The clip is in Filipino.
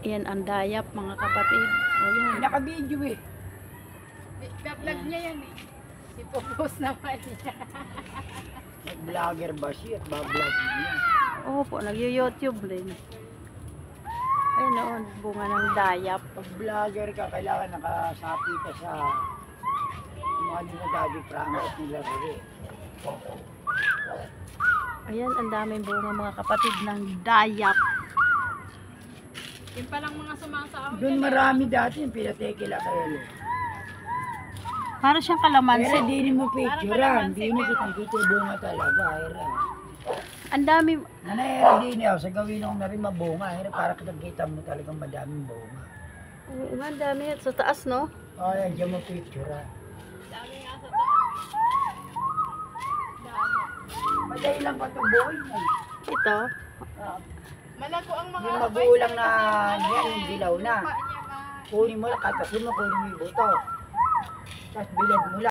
Yan ang dayap mga kapatid. O yan. Naka-video eh. Vlog niya yan eh. Ipopost naman niya. Nag-vlogger ba siya at bablog niya? Opo, nag-YouTube rin. Ayun noon, bunga ng dayap. Pag vlogger ka, kailangan nakasapi ka sa mga dinadabi prangos nila rin. Ayan, ang daming bunga mga kapatid ng dayap. Yung palang mga sumasahod. Doon marami dati yung pinatekila kayo. Para siyang kalamansi. Pero di mo picturean, di mo kitang-kita yung bunga talaga. Era. Ang dami. Nanayara din ako, sa gawin ako na rin mabunga. Era, para kitang-kita mo talagang madaming bunga. Oo nga, ang dami. Sa taas, no? O, yan, dyan mo picturean. Dami nga sa taas. Dami. Madali lang pa ito buhay na. Ito. Malago ang mga Yung magulang na yan, yung dilaw na. pa niya nga. Kunin mo lang, katasin mo, kunin mo yung buto. Tapos bilad mo lang.